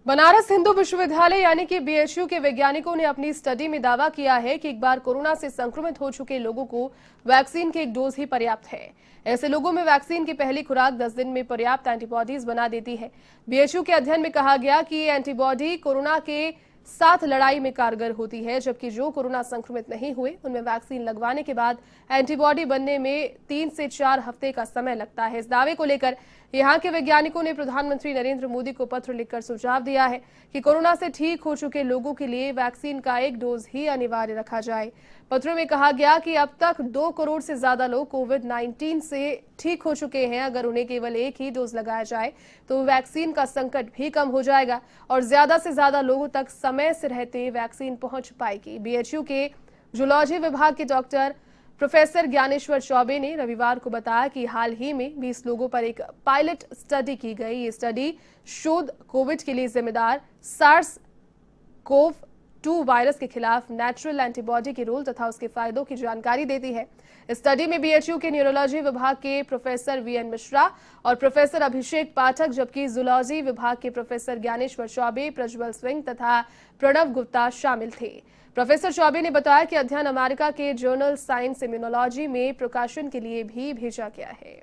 बनारस हिंदू विश्वविद्यालय यानी कि बीएचयू के वैज्ञानिकों ने अपनी स्टडी में दावा किया है कि एक बार कोरोना से संक्रमित हो चुके लोगों को वैक्सीन की एक डोज ही पर्याप्त है। ऐसे लोगों में वैक्सीन की पहली खुराक 10 दिन में पर्याप्त एंटीबॉडीज बना देती है। बीएचयू के अध्ययन में कहा गया कि ये एंटीबॉडी कोरोना के साथ लड़ाई में कारगर होती है, जबकि जो कोरोना संक्रमित नहीं हुए उनमें वैक्सीन लगवाने के बाद एंटीबॉडी बनने में 3 से 4 हफ्ते का समय लगता है। इस दावे को लेकर यहां के वैज्ञानिकों ने प्रधानमंत्री नरेंद्र मोदी को पत्र लिखकर सुझाव दिया है कि कोरोना से ठीक हो चुके लोगों के लिए वैक्सीन का एक डोज ही अनिवार्य रखा जाए। पत्र में कहा गया कि अब तक 2 करोड़ से ज्यादा लोग कोविड-19 से ठीक हो चुके हैं। अगर उन्हें केवल एक ही डोज लगाया जाए तो वैक्सीन का संकट भी कम हो जाएगा और ज्यादा से ज्यादा लोगों तक समय से रहते वैक्सीन पहुंच पाएगी। बीएचयू के जूलॉजी विभाग के डॉक्टर प्रोफेसर ज्ञानेश्वर चौबे ने रविवार को बताया कि हाल ही में 20 लोगों पर एक पायलट स्टडी की गई। ये स्टडी शोध कोविड के लिए जिम्मेदार सार्स कोव 2 वायरस के खिलाफ नेचुरल एंटीबॉडी के रोल तथा उसके फायदों की जानकारी देती है। इस स्टडी में बीएचयू के न्यूरोलॉजी विभाग के प्रोफेसर वीएन मिश्रा और प्रोफेसर अभिषेक पाठक, जबकि जूलॉजी विभाग के प्रोफेसर ज्ञानेश्वर चौबे, प्रज्वल सिंह तथा प्रणव गुप्ता शामिल थे। प्रोफेसर चौबे ने बताया कि अध्ययन अमेरिका के जर्नल साइंस इम्यूनोलॉजी में प्रकाशन के लिए भी भेजा गया है।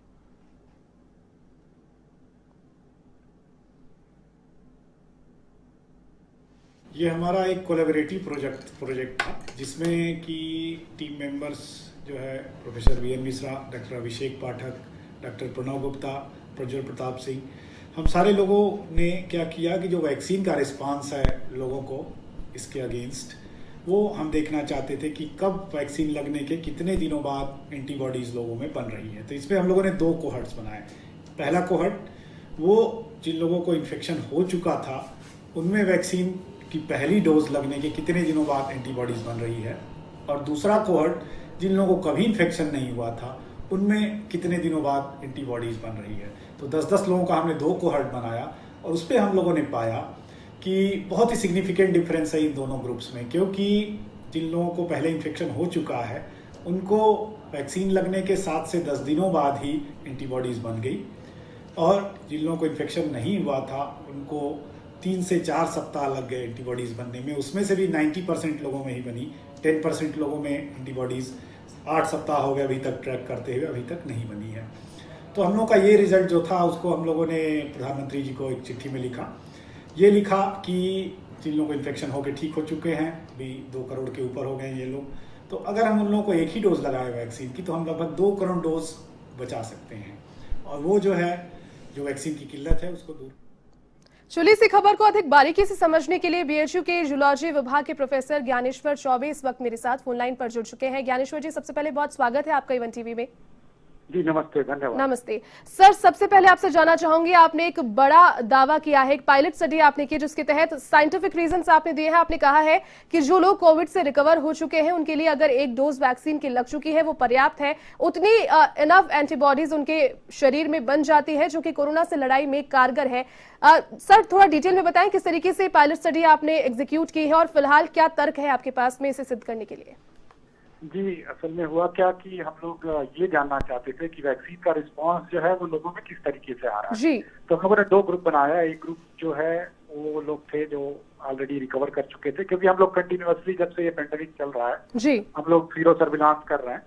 ये हमारा एक कोलैबोरेटिव प्रोजेक्ट था, जिसमें कि टीम मेंबर्स जो है प्रोफेसर वीएन मिश्रा, डॉक्टर अभिषेक पाठक, डॉक्टर प्रणव गुप्ता, प्रज्वल प्रताप सिंह, हम सारे लोगों ने क्या किया कि जो वैक्सीन का रिस्पांस है लोगों को इसके अगेंस्ट, वो हम देखना चाहते थे कि कब वैक्सीन लगने के कितने दिनों बाद एंटीबॉडीज़ लोगों में बन रही है। तो इसमें हम लोगों ने 2 कोहर्ट्स बनाए। पहला कोहर्ट वो जिन लोगों को इन्फेक्शन हो चुका था उनमें वैक्सीन की पहली डोज लगने के कितने दिनों बाद एंटीबॉडीज़ बन रही है, और दूसरा कोहर्ट जिन लोगों को कभी इन्फेक्शन नहीं हुआ था उनमें कितने दिनों बाद एंटीबॉडीज़ बन रही है। तो 10-10 लोगों का हमने 2 कोहर्ट बनाया और उस पर हम लोगों ने पाया कि बहुत ही सिग्निफिकेंट डिफरेंस है इन दोनों ग्रुप्स में, क्योंकि जिन लोगों को पहले इन्फेक्शन हो चुका है उनको वैक्सीन लगने के 7 से 10 दिनों बाद ही एंटीबॉडीज़ बन गई, और जिन लोगों को इन्फेक्शन नहीं हुआ था उनको 3 से 4 सप्ताह लग गए एंटीबॉडीज़ बनने में। उसमें से भी 90% लोगों में ही बनी, 10% लोगों में एंटीबॉडीज़ 8 सप्ताह हो गए अभी तक ट्रैक करते हुए, अभी तक नहीं बनी है। तो हम लोग का ये रिजल्ट जो था उसको हम लोगों ने प्रधानमंत्री जी को एक चिट्ठी में लिखा। ये लिखा कि जिन लोगों को इन्फेक्शन होकर ठीक हो चुके हैं, अभी 2 करोड़ के ऊपर हो गए हैं ये लोग, तो अगर हम उन लोगों को एक ही डोज लगाए वैक्सीन की तो हम लगभग 2 करोड़ डोज बचा सकते हैं, और वो जो है जो वैक्सीन की किल्लत है उसको दूर। चलिए इसी खबर को अधिक बारीकी से समझने के लिए बीएचयू के जूलॉजी विभाग के प्रोफेसर ज्ञानेश्वर चौबे इस वक्त मेरे साथ फोन लाइन पर जुड़ चुके हैं। ज्ञानेश्वर जी, सबसे पहले बहुत स्वागत है आपका इवन टीवी में। जी नमस्ते, धन्यवाद। नमस्ते सर, सबसे पहले आपसे जानना चाहूंगी, आपने एक बड़ा दावा किया है, एक पायलट स्टडी आपने की जिसके तहत साइंटिफिक रीजंस आपने दिए हैं। आपने कहा है कि जो लोग कोविड से रिकवर हो चुके हैं उनके लिए अगर एक डोज वैक्सीन की लग चुकी है वो पर्याप्त है, उतनी इनफ एंटीबॉडीज उनके शरीर में बन जाती है जो कि कोरोना से लड़ाई में कारगर है। सर, थोड़ा डिटेल में बताएं किस तरीके से पायलट स्टडी आपने एग्जीक्यूट की है और फिलहाल क्या तर्क है आपके पास में इसे सिद्ध करने के लिए? जी, असल में हुआ क्या कि हम लोग ये जानना चाहते थे कि वैक्सीन का रिस्पांस जो है वो लोगों में किस तरीके से आ रहा है। जी। तो हम लोगों ने 2 ग्रुप बनाया। एक ग्रुप जो है वो लोग थे जो ऑलरेडी रिकवर कर चुके थे, क्योंकि हम लोग कंटिन्यूअसली जब से ये पेंडेमिक चल रहा है जी हम लोग सीरो सर्विलांस कर रहे हैं।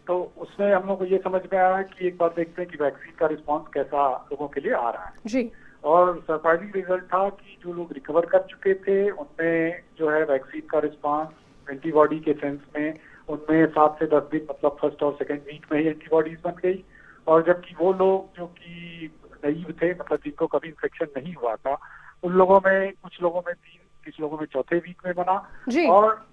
तो उसमें हम लोग को ये समझ में आया कि एक बार देखते हैं कि वैक्सीन का रिस्पॉन्स कैसा लोगों के लिए आ रहा है। जी। और सरप्राइजिंग रिजल्ट था कि जो लोग रिकवर कर चुके थे उनमें जो है वैक्सीन का रिस्पॉन्स एंटीबॉडी के सेंस में उनमें 7 से 10 दिन, मतलब फर्स्ट और सेकंड वीक में ही एंटीबॉडीज बन गई। और जबकि वो लोग जो कि नईव थे, मतलब जिनको कभी इन्फेक्शन नहीं हुआ था, उन लोगों में कुछ लोगों में 3, कुछ लोगों में चौथे वीक में बना। और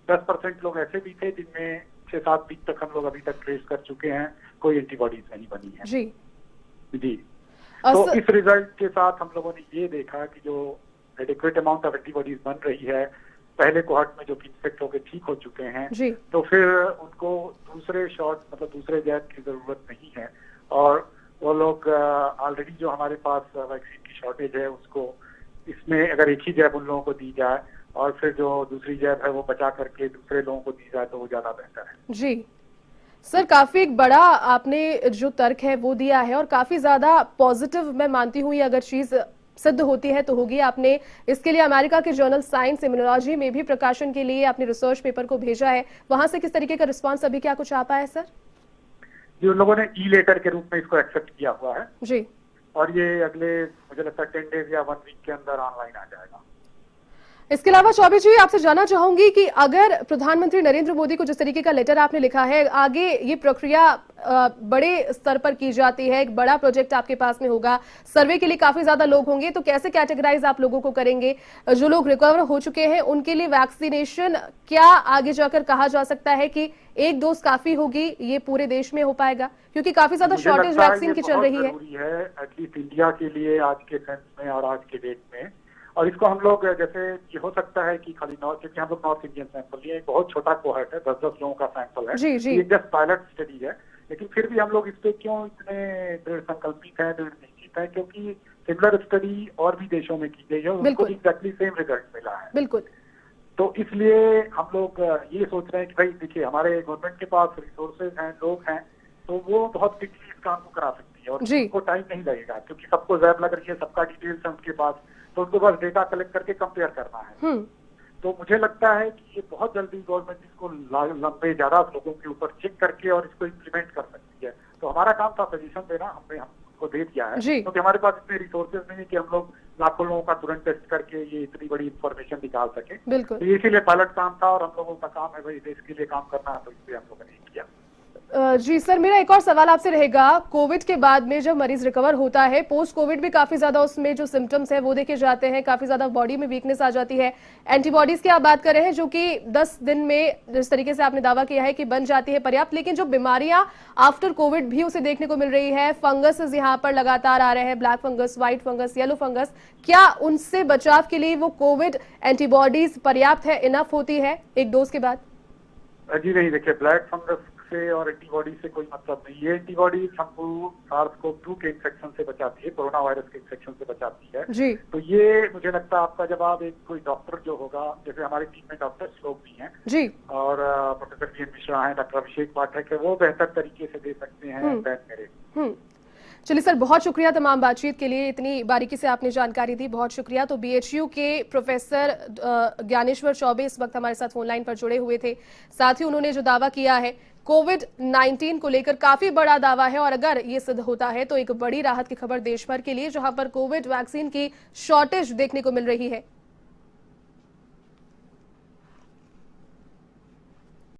10% लोग ऐसे भी थे जिनमें 6-7 वीक तक हम लोग अभी तक ट्रेस कर चुके हैं, कोई एंटीबॉडीज नहीं बनी है। जी जी। तो इस रिजल्ट के साथ हम लोगों ने ये देखा कि जो एडिक्वेट अमाउंट ऑफ एंटीबॉडीज बन रही है पहले कोहर्ट में जो कि इन्फेक्ट होकर ठीक हो चुके हैं, तो फिर उनको दूसरे शॉट, मतलब दूसरे जैब की जरूरत नहीं है। और वो लोग ऑलरेडी जो हमारे पास वैक्सीन की शॉर्टेज है उसको, इसमें अगर एक ही जैब उन लोगों को दी जाए और फिर जो दूसरी जैब है वो बचा करके दूसरे लोगों को दी जाए तो वो ज्यादा बेहतर है। जी सर, काफी एक बड़ा आपने जो तर्क है वो दिया है और काफी ज्यादा पॉजिटिव मैं मानती हूँ ये अगर चीज सिद्ध होती है तो होगी। आपने इसके लिए अमेरिका के जर्नल साइंस इम्यूनोलॉजी में भी प्रकाशन के लिए अपने रिसर्च पेपर को भेजा है, वहां से किस तरीके का रिस्पांस अभी क्या कुछ आ पाया है सर? जी, उन लोगों ने ई लेटर के रूप में इसको एक्सेप्ट किया हुआ है जी, और ये अगले मुझे लगता है 10 डेज या 1 वीक के अंदर ऑनलाइन आ जाएगा। इसके अलावा चौबे जी आपसे जानना चाहूंगी कि अगर प्रधानमंत्री नरेंद्र मोदी को जिस तरीके का लेटर आपने लिखा है, आगे ये प्रक्रिया बड़े स्तर पर की जाती है, एक बड़ा प्रोजेक्ट आपके पास में होगा, सर्वे के लिए काफी ज्यादा लोग होंगे, तो कैसे कैटेगराइज आप लोगों को करेंगे? जो लोग रिकवर हो चुके हैं उनके लिए वैक्सीनेशन क्या आगे जाकर कहा जा सकता है कि एक डोज काफी होगी, ये पूरे देश में हो पाएगा? क्योंकि काफी ज्यादा शॉर्टेज वैक्सीन की चल रही है एटलीस्ट इंडिया के लिए आज के सेंस में और आज के डेट में। और इसको हम लोग जैसे ये हो सकता है कि खाली नॉर्थ, क्योंकि हम लोग नॉर्थ इंडियन सैंपल लिए, एक बहुत छोटा कोहर्ट है, 10-10 लोगों का सैंपल है, जी, जी। ये जस्ट पायलट स्टडी है, लेकिन फिर भी हम लोग इस पे क्यों इतने दृढ़ संकल्पित हैं, दृढ़ निश्चित है, क्योंकि सिमिलर स्टडी और भी देशों में की गई है, उनको एग्जैक्टली सेम रिजल्ट मिला है। बिल्कुल। तो इसलिए हम लोग ये सोच रहे हैं कि भाई देखिए, हमारे गवर्नमेंट के पास रिसोर्सेज हैं, लोग हैं, तो वो बहुत क्विकली इस काम को करा सकती है और उनको टाइम नहीं लगेगा, क्योंकि सबको जैब लग रही है, सबका डिटेल्स है उनके पास, तो उनको बस डेटा कलेक्ट करके कंपेयर करना है। तो मुझे लगता है कि ये बहुत जल्दी गवर्नमेंट इसको लंबे ज्यादा लोगों के ऊपर चेक करके और इसको इम्प्लीमेंट कर सकती है। तो हमारा काम था सजेशन देना, हमने हमको दे दिया है, क्योंकि हमारे पास इतने रिसोर्सेज नहीं है कि हम लोग लाखों लोगों का तुरंत टेस्ट करके ये इतनी बड़ी इंफॉर्मेशन निकाल सके। बिल्कुल। तो इसीलिए पायलट काम था और हम लोगों का काम है भाई देश के लिए काम करना, तो इसलिए हम लोगों ने किया। जी सर, मेरा एक और सवाल आपसे रहेगा, कोविड के बाद में जब मरीज रिकवर होता है, पोस्ट कोविड भी काफी ज्यादा उसमें जो सिम्टम्स है वो देखे जाते हैं, काफी ज्यादा बॉडी में वीकनेस आ जाती है, एंटीबॉडीज की आप बात कर रहे हैं जो कि 10 दिन में जिस तरीके से आपने दावा किया है कि बन जाती है पर्याप्त, लेकिन जो बीमारियां आफ्टर कोविड भी उसे देखने को मिल रही है, फंगस यहाँ पर लगातार आ रहे हैं, black fungus, white fungus, yellow fungus, क्या उनसे बचाव के लिए वो कोविड एंटीबॉडीज पर्याप्त है, इनफ होती है एक डोज के बाद? जी नहीं, देखिए ब्लैक फंगस से और एंटीबॉडी से कोई मतलब नहीं। ये एंटीबॉडी हमको SARS-CoV-2 के इन्फेक्शन से बचाती है, कोरोना वायरस के इन्फेक्शन से बचाती है जी। तो ये मुझे लगता है आपका जवाब एक कोई डॉक्टर जो होगा, जैसे हमारी टीम में डॉक्टर्स लोग भी हैं जी, और प्रोफेसर वी.एन. मिश्रा हैं, डॉक्टर अभिषेक पाठक है, वो बेहतर तरीके से दे सकते हैं दैन मेरे। चलिए सर, बहुत शुक्रिया तमाम बातचीत के लिए, इतनी बारीकी से आपने जानकारी दी, बहुत शुक्रिया। तो BHU के प्रोफेसर ज्ञानेश्वर चौबे इस वक्त हमारे साथ फोनलाइन पर जुड़े हुए थे। साथ ही उन्होंने जो दावा किया है कोविड-19 को लेकर, काफी बड़ा दावा है और अगर ये सिद्ध होता है तो एक बड़ी राहत की खबर देश भर के लिए, जहां पर कोविड वैक्सीन की शॉर्टेज देखने को मिल रही है।